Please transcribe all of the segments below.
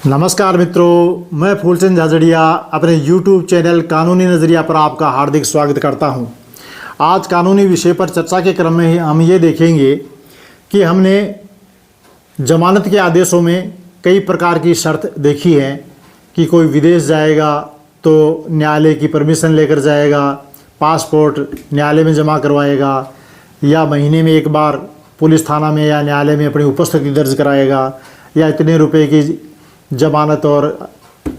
नमस्कार मित्रों, मैं फूलचंद झाझड़िया अपने YouTube चैनल कानूनी नज़रिया पर आपका हार्दिक स्वागत करता हूं। आज कानूनी विषय पर चर्चा के क्रम में हम ये देखेंगे कि हमने जमानत के आदेशों में कई प्रकार की शर्त देखी है कि कोई विदेश जाएगा तो न्यायालय की परमिशन लेकर जाएगा, पासपोर्ट न्यायालय में जमा करवाएगा या महीने में एक बार पुलिस थाना में या न्यायालय में अपनी उपस्थिति दर्ज कराएगा या इतने रुपए की जमानत और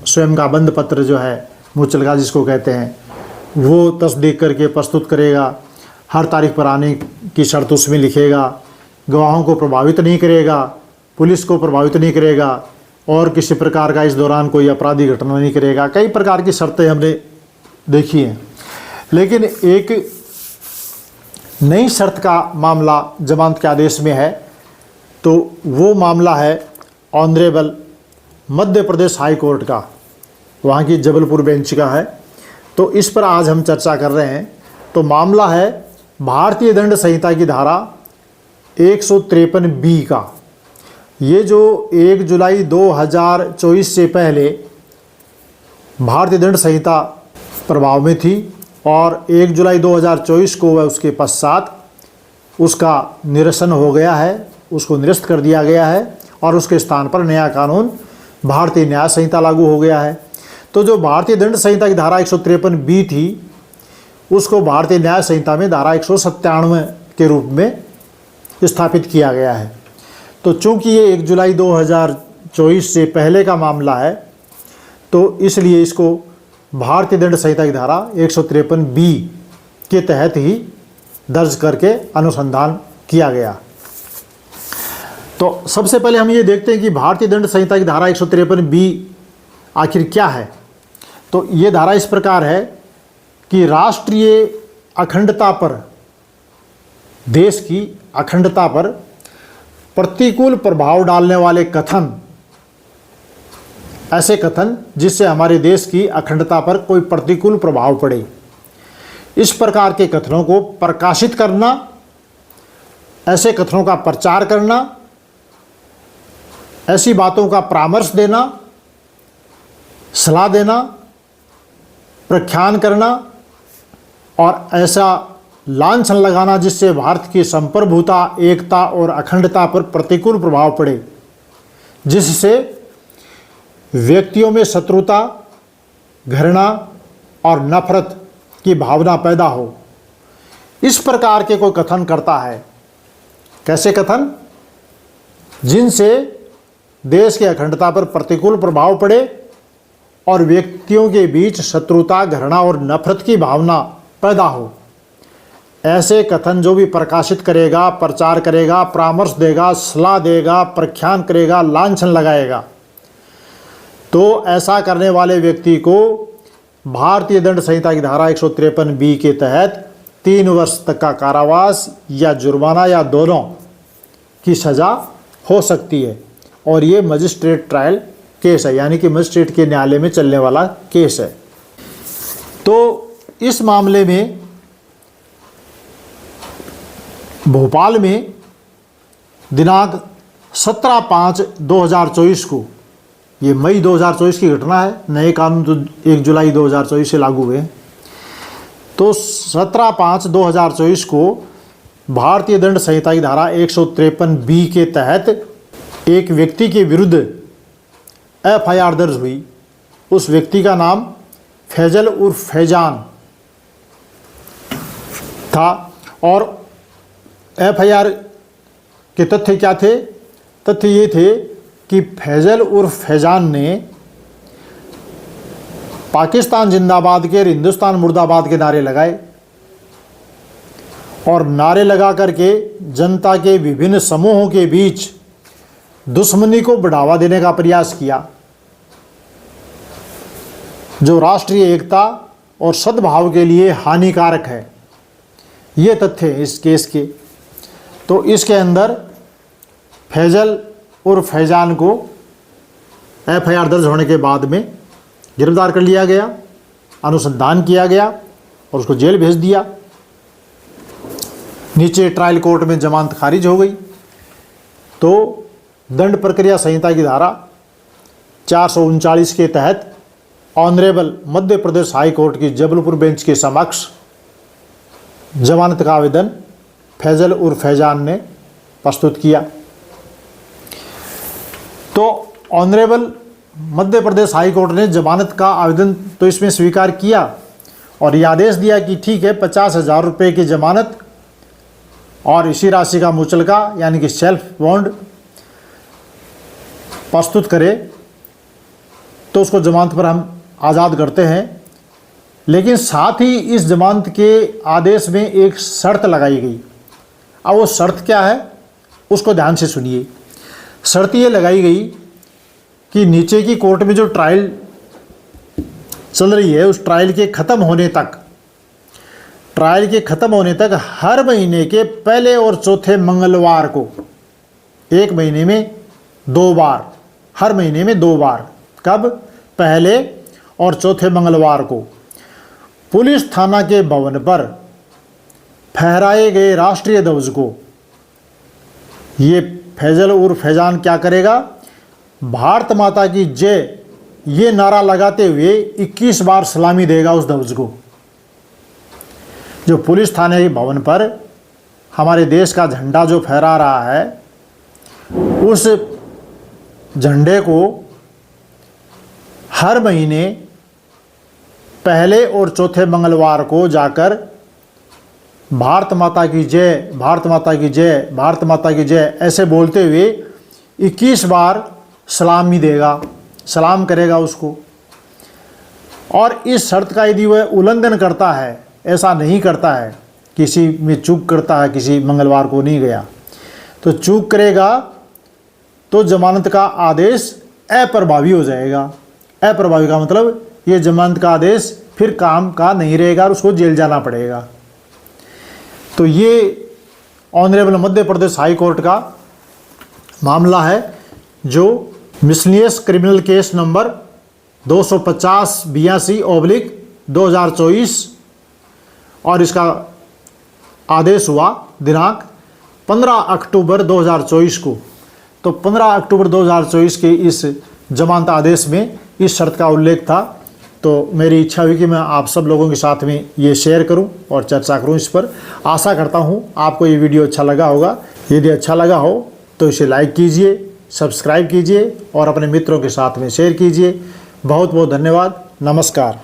स्वयं का बंद पत्र जो है मुचलका जिसको कहते हैं वो तस्दीक करके प्रस्तुत करेगा, हर तारीख पर आने की शर्त उसमें लिखेगा, गवाहों को प्रभावित नहीं करेगा, पुलिस को प्रभावित नहीं करेगा और किसी प्रकार का इस दौरान कोई आपराधिक घटना नहीं करेगा। कई प्रकार की शर्तें हमने देखी हैं, लेकिन एक नई शर्त का मामला जमानत के आदेश में है। तो वो मामला है honourable Madhya Pradesh high court का, वहाँ की जबलपुर बेंच का है। तो इस पर आज हम चर्चा कर रहे हैं। तो मामला है भारतीय दंड संहिता की धारा 153B का। ये जो 1 जुलाई 2024 से पहले भारतीय दंड संहिता प्रभाव में थी और 1 जुलाई 2024 को वह उसके पश्चात उसका निरसन हो गया है, उसको निरस्त कर दिया गया है और उसके स्थान पर नया कानून भारतीय न्याय संहिता लागू हो गया है। तो जो भारतीय दंड संहिता की धारा 153B थी उसको भारतीय न्याय संहिता में धारा 197 के रूप में स्थापित किया गया है। तो चूंकि ये 1 जुलाई 2024 से पहले का मामला है तो इसलिए इसको भारतीय दंड संहिता की धारा 153B के तहत ही दर्ज करके अनुसंधान किया गया। तो सबसे पहले हम ये देखते हैं कि भारतीय दंड संहिता की धारा 153B आखिर क्या है। तो ये धारा इस प्रकार है कि राष्ट्रीय अखंडता पर, देश की अखंडता पर प्रतिकूल प्रभाव डालने वाले कथन, ऐसे कथन जिससे हमारे देश की अखंडता पर कोई प्रतिकूल प्रभाव पड़े, इस प्रकार के कथनों को प्रकाशित करना, ऐसे कथनों का प्रचार करना, ऐसी बातों का परामर्श देना, सलाह देना, प्रख्यान करना और ऐसा लांछन लगाना जिससे भारत की संप्रभुता, एकता और अखंडता पर प्रतिकूल प्रभाव पड़े, जिससे व्यक्तियों में शत्रुता, घृणा और नफरत की भावना पैदा हो, इस प्रकार के कोई कथन करता है। कैसे कथन? जिनसे देश की अखंडता पर प्रतिकूल प्रभाव पड़े और व्यक्तियों के बीच शत्रुता, घृणा और नफरत की भावना पैदा हो, ऐसे कथन जो भी प्रकाशित करेगा, प्रचार करेगा, परामर्श देगा, सलाह देगा, प्रख्यान करेगा, लांछन लगाएगा, तो ऐसा करने वाले व्यक्ति को भारतीय दंड संहिता की धारा 153B के तहत 3 वर्ष तक का कारावास या जुर्माना या दोनों की सज़ा हो सकती है। और ये मजिस्ट्रेट ट्रायल केस है, यानी कि मजिस्ट्रेट के न्यायालय में चलने वाला केस है। तो इस मामले में भोपाल में दिनांक 17/5/2024 को, ये मई 2024 की घटना है, नए कानून तो 1 जुलाई 2024 से लागू हुए। तो 17/5/2024 को भारतीय दंड संहिता की धारा 153B के तहत एक व्यक्ति के विरुद्ध FIR दर्ज हुई। उस व्यक्ति का नाम फैजल उर्फ फैजान था और FIR के तथ्य क्या थे? तथ्य ये थे कि फैजल उर्फ फैजान ने पाकिस्तान जिंदाबाद के और हिंदुस्तान मुर्दाबाद के नारे लगाए और नारे लगा करके जनता के विभिन्न समूहों के बीच दुश्मनी को बढ़ावा देने का प्रयास किया, जो राष्ट्रीय एकता और सद्भाव के लिए हानिकारक है। ये तथ्य है इस केस के। तो इसके अंदर फैजल उर्फ फैजान को FIR दर्ज होने के बाद में गिरफ्तार कर लिया गया, अनुसंधान किया गया और उसको जेल भेज दिया। नीचे ट्रायल कोर्ट में जमानत खारिज हो गई। तो दंड प्रक्रिया संहिता की धारा 439 के तहत honourable Madhya Pradesh high court की जबलपुर बेंच के समक्ष जमानत का आवेदन फैजल उर्फ फैजान ने प्रस्तुत किया। तो honourable Madhya Pradesh high court ने जमानत का आवेदन तो इसमें स्वीकार किया और यह आदेश दिया कि ठीक है, 50,000 रुपये की जमानत और इसी राशि का मुचलका यानी कि सेल्फ बॉन्ड प्रस्तुत करे तो उसको जमानत पर हम आज़ाद करते हैं। लेकिन साथ ही इस जमानत के आदेश में एक शर्त लगाई गई। अब वो शर्त क्या है उसको ध्यान से सुनिए। शर्त ये लगाई गई कि नीचे की कोर्ट में जो ट्रायल चल रही है उस ट्रायल के ख़त्म होने तक हर महीने के पहले और चौथे मंगलवार को, एक महीने में 2 बार, हर महीने में 2 बार, कब? पहले और चौथे मंगलवार को पुलिस थाना के भवन पर फहराए गए राष्ट्रीय ध्वज को ये फैजल उर्फ फैजान क्या करेगा? भारत माता की जय ये नारा लगाते हुए 21 बार सलामी देगा उस ध्वज को। जो पुलिस थाने के भवन पर हमारे देश का झंडा जो फहरा रहा है उस झंडे को हर महीने पहले और चौथे मंगलवार को जाकर भारत माता की जय, भारत माता की जय, भारत माता की जय ऐसे बोलते हुए 21 बार सलामी देगा, सलाम करेगा उसको। और इस शर्त का यदि वह उल्लंघन करता है, ऐसा नहीं करता है, किसी में चूक करता है, किसी मंगलवार को नहीं गया तो चूक करेगा तो जमानत का आदेश अप्रभावी हो जाएगा। अप्रभावी का मतलब ये जमानत का आदेश फिर काम का नहीं रहेगा और उसको जेल जाना पड़ेगा। तो ये honourable Madhya Pradesh high court का मामला है जो मिसलिनियस क्रिमिनल केस नंबर 250/82/2024 और इसका आदेश हुआ दिनांक 15 अक्टूबर 2024 को। तो 15 अक्टूबर 2024 के इस जमानत आदेश में इस शर्त का उल्लेख था। तो मेरी इच्छा हुई कि मैं आप सब लोगों के साथ में ये शेयर करूं और चर्चा करूं इस पर। आशा करता हूं आपको ये वीडियो अच्छा लगा होगा। यदि अच्छा लगा हो तो इसे लाइक कीजिए, सब्सक्राइब कीजिए और अपने मित्रों के साथ में शेयर कीजिए। बहुत बहुत धन्यवाद। नमस्कार।